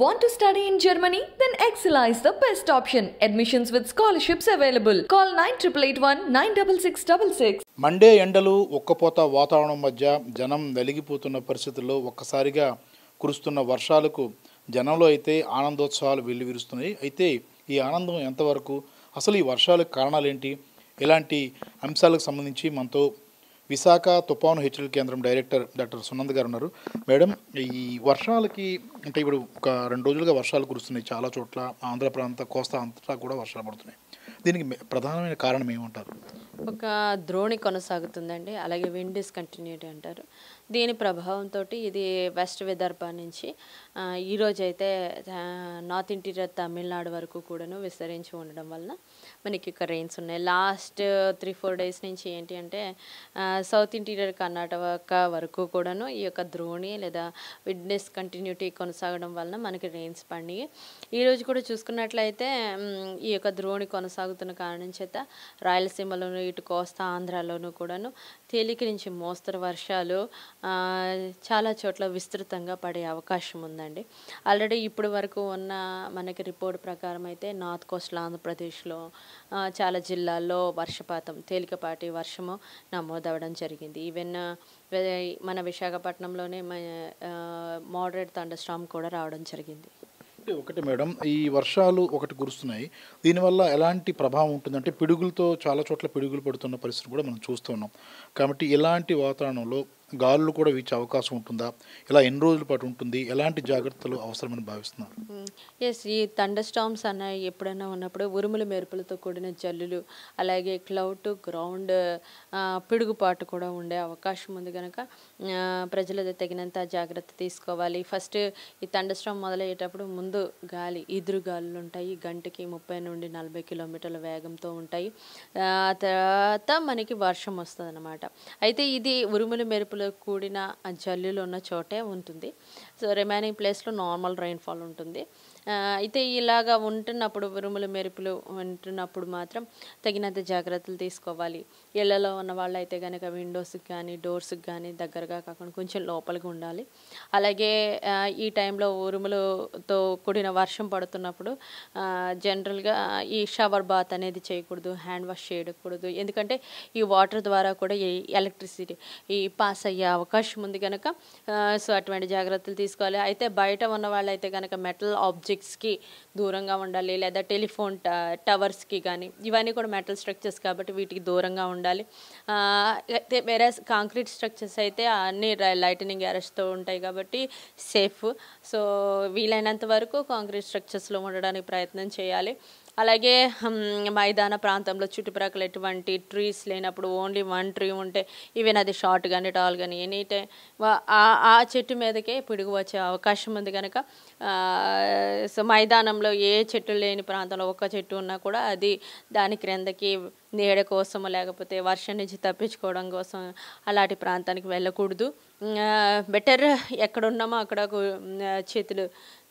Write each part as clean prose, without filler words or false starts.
Want to study in Germany? Then Excella is the best option. Admissions with scholarships available. Call 9881 96666. Monday ఎండలు ఒక్కపోత వాతావరణం మధ్య జనం వెలిగిపోతున్న పరిస్థితుల్లో ఒక్కసారిగా కురుస్తున్న వర్షాలకు జనంలో అయితే ఆనందోత్సవాలు వెల్లివిరుస్తున్నాయి. అయితే ఈ ఆనందం ఎంతవరకు, అసలు ఈ వర్షాలకు కారణాలేంటి, ఇలాంటి అంశాలకు సంబంధించి మనతో విశాఖ తుఫాను హెచ్చరికల కేంద్రం డైరెక్టర్ డాక్టర్ సునంద్ గారు ఉన్నారు. మేడం, ఈ వర్షాలకి అంటే ఇప్పుడు ఒక 2 రోజులుగా వర్షాలు కురుస్తున్నాయి చాలా చోట్ల, ఆంధ్ర ప్రాంత కోస్తా అంతటా కూడా వర్షాలు పడుతున్నాయి. దీనికి ప్రధానమైన కారణం ఏమంటారు? ఒక ద్రోణి కొనసాగుతుందండి, అలాగే విండ్ డిస్కంటిన్యూటీ అంటారు. దీని ప్రభావంతో ఇది వెస్ట్ విదర్భ నుంచి ఈరోజు అయితే నార్త్ ఇంటీరియర్ తమిళనాడు వరకు కూడాను విస్తరించి ఉండడం వలన మనకి ఇక్కడ రెయిన్స్ ఉన్నాయి. లాస్ట్ 3-4 డేస్ నుంచి ఏంటి అంటే సౌత్ ఇంటీరియర్ కర్ణాటక వరకు కూడాను ఈ యొక్క ద్రోణి లేదా విండ్ డిస్కంటిన్యూటీ కొనసాగడం వలన మనకి రెయిన్స్ పడినాయి. ఈరోజు కూడా చూసుకున్నట్లయితే ఈ యొక్క ద్రోణి కొనసాగుతున్న కారణం చేత రాయలసీమలోను, ఇటు కోస్తా ఆంధ్రాలోనూ కూడాను తేలిక నుంచి మోస్తరు వర్షాలు చాలా చోట్ల విస్తృతంగా పడే అవకాశం ఉందండి. ఆల్రెడీ ఇప్పటి వరకు ఉన్న మనకి రిపోర్ట్ ప్రకారం అయితే నార్త్ కోస్టల్ ఆంధ్రప్రదేశ్లో చాలా జిల్లాల్లో వర్షపాతం, తేలికపాటి వర్షము నమోదవడం జరిగింది. ఈవెన్ మన విశాఖపట్నంలోనే మోడరేట్ థండర్ స్టార్మ్ కూడా రావడం జరిగింది. ఒకటి మేడం, ఈ వర్షాలు కురుస్తున్నాయి, దీనివల్ల ఎలాంటి ప్రభావం ఉంటుందంటే పిడుగులతో చాలా చోట్ల పిడుగులు పడుతున్న పరిస్థితి కూడా మనం చూస్తూ ఉన్నాం. కాబట్టి ఇలాంటి వాతావరణంలో గాలులు కూడా వీచే అవకాశం ఉంటుందా? ఇలా ఎన్ని రోజుల పాటు ఉంటుంది? ఎలాంటి జాగ్రత్తలు అవసరమని భావిస్తున్నారు? ఎస్, ఈ థండర్ స్టార్మ్స్ అన్న ఎప్పుడైనా ఉన్నప్పుడు ఉరుముల మెరుపులతో కూడిన జల్లులు, అలాగే క్లౌడ్ టు గ్రౌండ్ పిడుగుపాటు కూడా ఉండే అవకాశం ఉంది. కనుక ప్రజలు తగినంత జాగ్రత్త తీసుకోవాలి. ఫస్ట్ ఈ థండర్ స్టార్మ్ మొదలయ్యేటప్పుడు ముందు గాలి, ఈదురు గాలులు ఉంటాయి, గంటకి 30 నుండి 40 కిలోమీటర్ల వేగంతో ఉంటాయి. తర్వాత మనకి వర్షం వస్తుంది అన్నమాట. అయితే ఇది ఉరుముల మెరుపులు కూడిన జల్లులు ఉన్న చోటే ఉంటుంది. సో రిమైనింగ్ ప్లేస్లో నార్మల్ రైన్ఫాల్ ఉంటుంది. అయితే ఇలాగా ఉంటున్నప్పుడు, ఉరుములు మెరుపులు ఉంటున్నప్పుడు మాత్రం తగినంత జాగ్రత్తలు తీసుకోవాలి. ఇళ్లలో ఉన్న వాళ్ళు అయితే కనుక విండోస్కి కానీ డోర్స్కి కానీ దగ్గరగా కాకుండా కొంచెం లోపలికి ఉండాలి. అలాగే ఈ టైంలో ఉరుములతో కూడిన వర్షం పడుతున్నప్పుడు జనరల్గా ఈ షవర్ బాత్ అనేది చేయకూడదు, హ్యాండ్ వాష్ చేయకూడదు. ఎందుకంటే ఈ వాటర్ ద్వారా కూడా ఈ ఎలక్ట్రిసిటీ పాస్ అయ్యే అవకాశం ఉంది కనుక సో అటువంటి జాగ్రత్తలు తీసుకోవాలి. అయితే బయట ఉన్న వాళ్ళైతే కనుక మెటల్ ఆబ్జెక్ట్స్కి దూరంగా ఉండాలి, లేదా టెలిఫోన్ టవర్స్కి కానీ, ఇవన్నీ కూడా మెటల్ స్ట్రక్చర్స్ కాబట్టి వీటికి దూరంగా ఉండాలి. అయితే వేరే కాంక్రీట్ స్ట్రక్చర్స్ అయితే అన్ని లైటనింగ్ అరెస్ట్తో ఉంటాయి కాబట్టి సేఫ్. సో వీలైనంత వరకు కాంక్రీట్ స్ట్రక్చర్స్లో ఉండడానికి ప్రయత్నం చేయాలి. అలాగే మైదాన ప్రాంతంలో చుట్టుప్రక్కల ఎటువంటి ట్రీస్ లేనప్పుడు, ఓన్లీ 1 ట్రీ ఉంటే, ఈవెన్ అది షార్ట్ కానీ టాల్ కానీ ఎనీ టైం ఆ చెట్టు మీదకే పిడుగు వచ్చే అవకాశం ఉంది కనుక సో మైదానంలో ఏ చెట్టు లేని ప్రాంతంలో ఒక్క చెట్టు ఉన్నా కూడా అది దాని క్రిందకి నీడ కోసము లేకపోతే వర్షం నుంచి తప్పించుకోవడం కోసం అలాంటి ప్రాంతానికి వెళ్ళకూడదు. బెటర్ ఎక్కడున్నామో అక్కడ చేతులు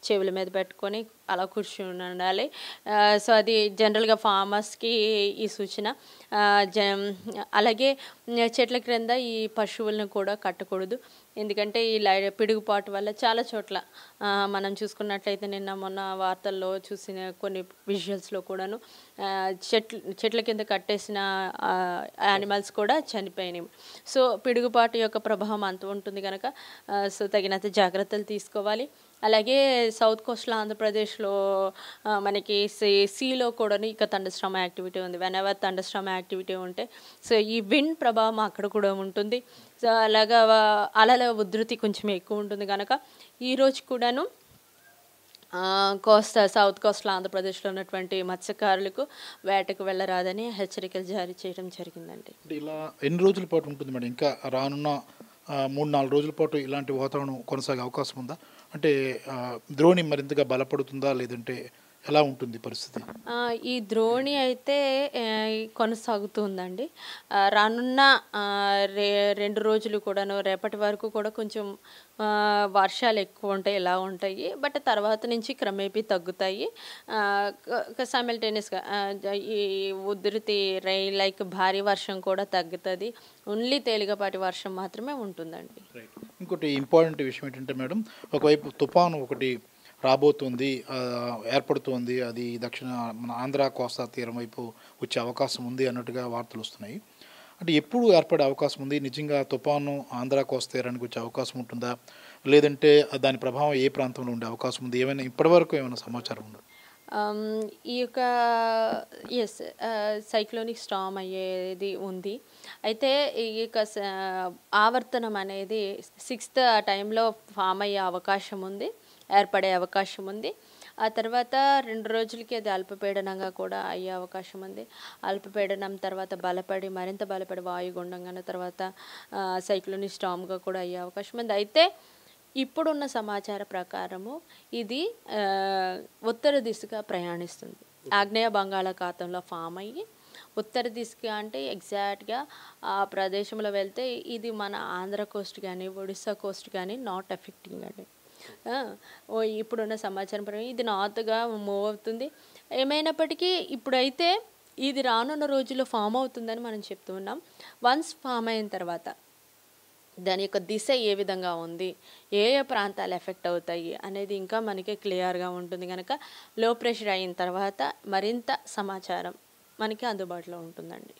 చెవుల మీద పెట్టుకొని అలా కూర్చుని ఉండాలి. సో అది జనరల్గా ఫార్మర్స్కి ఈ సూచన. అలాగే చెట్ల క్రింద ఈ పశువులను కూడా కట్టకూడదు. ఎందుకంటే ఈ పిడుగుపాటు వల్ల చాలా చోట్ల మనం చూసుకున్నట్లయితే నిన్న మొన్న వార్తల్లో చూసిన కొన్ని విజువల్స్లో కూడాను చెట్ల కింద కట్టేసిన యానిమల్స్ కూడా చనిపోయినాయి. సో పిడుగుపాటు యొక్క ప్రభావం అంత ఉంటుంది కనుక సో తగినంత జాగ్రత్తలు తీసుకోవాలి. అలాగే సౌత్ కోస్టల్ ఆంధ్రప్రదేశ్లో మనకి సీలో కూడా ఇక థండర్ స్టార్మ్ యాక్టివిటీ ఉంది. వెనెవర్ థండర్ స్టార్మ్ యాక్టివిటీ ఉంటే సో ఈ విండ్ ప్రభావం అక్కడ కూడా ఉంటుంది. సో అలాగా అలల ఉధృతి కొంచెం ఎక్కువ ఉంటుంది కనుక ఈరోజు కూడాను సౌత్ కోస్టల్ ఆంధ్రప్రదేశ్లో ఉన్నటువంటి మత్స్యకారులకు వేటకు వెళ్ళరాదని హెచ్చరికలు జారీ చేయడం జరిగిందండి. ఇలా ఎన్ని రోజుల పాటు ఉంటుంది మేడం? ఇంకా రానున్న 3-4 రోజుల పాటు ఇలాంటి వాతావరణం కొనసాగే అవకాశం ఉందా? అంటే ద్రోణి మరింతగా బలపడుతుందా, లేదంటే ఎలా ఉంటుంది పరిస్థితి? ఈ ద్రోణి అయితే కొనసాగుతుందండి. రానున్న 2 రోజులు కూడాను, రేపటి వరకు కూడా కొంచెం వర్షాలు ఎక్కువ ఉంటాయి, ఇలా ఉంటాయి. బట్ తర్వాత నుంచి క్రమేపీ తగ్గుతాయి. సైమల్టేనియస్గా ఈ ఉధృతి లైక్ భారీ వర్షం కూడా తగ్గుతుంది. ఓన్లీ తేలికపాటి వర్షం మాత్రమే ఉంటుందండి. ఇంకోటి ఇంపార్టెంట్ విషయం ఏంటంటే మేడం, ఒకవైపు తుఫాను ఒకటి రాబోతుంది, ఏర్పడుతోంది. అది మన ఆంధ్ర కోస్తా తీరం వైపు వచ్చే అవకాశం ఉంది అన్నట్టుగా వార్తలు వస్తున్నాయి. అంటే ఎప్పుడు ఏర్పడే అవకాశం ఉంది? నిజంగా తుఫాను ఆంధ్ర కోస్తా తీరానికి వచ్చే అవకాశం ఉంటుందా, లేదంటే దాని ప్రభావం ఏ ప్రాంతంలో ఉండే అవకాశం ఉంది? ఏమైనా ఇప్పటివరకు ఏమైనా సమాచారం ఉందా? ఈ యొక్క సైక్లోనిక్ స్టార్మ్ అయ్యేది ఉంది. అయితే ఈ యొక్క ఆవర్తనం అనేది 6th ఆ టైంలో ఫామ్ అయ్యే అవకాశం ఉంది, ఏర్పడే అవకాశం ఉంది. ఆ తర్వాత 2 రోజులకి అది అల్పపీడనంగా కూడా అయ్యే అవకాశం ఉంది. అల్పపీడనం తర్వాత మరింత బలపడి వాయుగుండంగా తర్వాత సైక్లోనిక్ స్టార్మ్గా కూడా అయ్యే అవకాశం ఉంది. అయితే ఇప్పుడున్న సమాచార ప్రకారము ఇది ఉత్తర దిశగా ప్రయాణిస్తుంది. ఆగ్నేయ బంగాళాఖాతంలో ఫామ్ అయ్యి ఉత్తర దిశగా అంటే ఎగ్జాక్ట్గా ఆ ప్రదేశంలో వెళ్తే ఇది మన ఆంధ్ర కోస్ట్ కానీ ఒడిస్సా కోస్ట్ కానీ నాట్ ఎఫెక్టింగ్ అండి. ఇప్పుడున్న సమాచారం ప్రకారం ఇది నార్త్గా మూవ్ అవుతుంది. ఏమైనప్పటికీ ఇప్పుడైతే ఇది రానున్న రోజుల్లో ఫామ్ అవుతుందని మనం చెప్తూ ఉన్నాం. వన్స్ ఫామ్ అయిన తర్వాత దాని యొక్క దిశ ఏ విధంగా ఉంది, ఏ ప్రాంతాలు ఎఫెక్ట్ అవుతాయి అనేది ఇంకా మనకి క్లియర్గా ఉంటుంది. కనుక లో ప్రెషర్ అయిన తర్వాత మరింత సమాచారం మనకి అందుబాటులో ఉంటుందండి.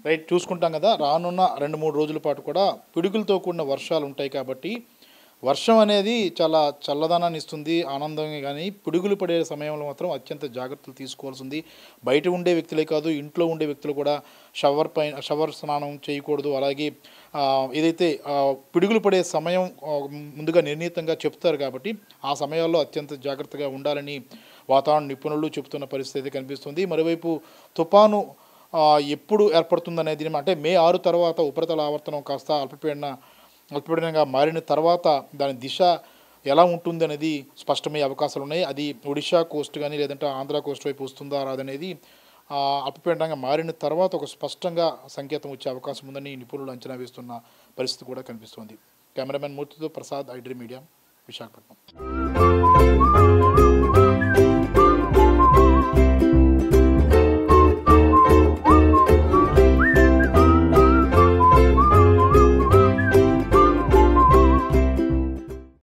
రైట్, చూసుకుంటాం కదా, రానున్న 2-3 రోజుల పాటు కూడా పిడుగులతో కూడిన వర్షాలు ఉంటాయి. కాబట్టి వర్షం అనేది చాలా చల్లదనాన్ని ఇస్తుంది, ఆనందంగా. కానీ పిడుగులు పడే సమయంలో మాత్రం అత్యంత జాగ్రత్తలు తీసుకోవాల్సింది. బయట ఉండే వ్యక్తులే కాదు, ఇంట్లో ఉండే వ్యక్తులు కూడా షవర్ స్నానం చేయకూడదు. అలాగే ఏదైతే పిడుగులు పడే సమయం ముందుగా నిర్ణీతంగా చెప్తారు కాబట్టి ఆ సమయాల్లో అత్యంత జాగ్రత్తగా ఉండాలని వాతావరణ నిపుణులు చెబుతున్న పరిస్థితి కనిపిస్తుంది. మరోవైపు తుఫాను ఎప్పుడు ఏర్పడుతుందనేది, అంటే మే 6 తర్వాత ఉపరితల ఆవర్తనం కాస్త అల్పపీడనంగా మారిన తర్వాత దాని దిశ ఎలా ఉంటుంది అనేది స్పష్టమయ్యే అవకాశాలు ఉన్నాయి. అది ఒడిషా కోస్ట్ కానీ లేదంటే ఆంధ్ర కోస్ట్ వైపు వస్తుందా రాదనేది అల్పపీడనంగా మారిన తర్వాత ఒక స్పష్టంగా సంకేతం వచ్చే అవకాశం ఉందని నిపుణులు అంచనా వేస్తున్న పరిస్థితి కూడా కనిపిస్తుంది. కెమెరామెన్ మూర్తితో ప్రసాద్, ఐడ్రీ మీడియా, విశాఖపట్నం.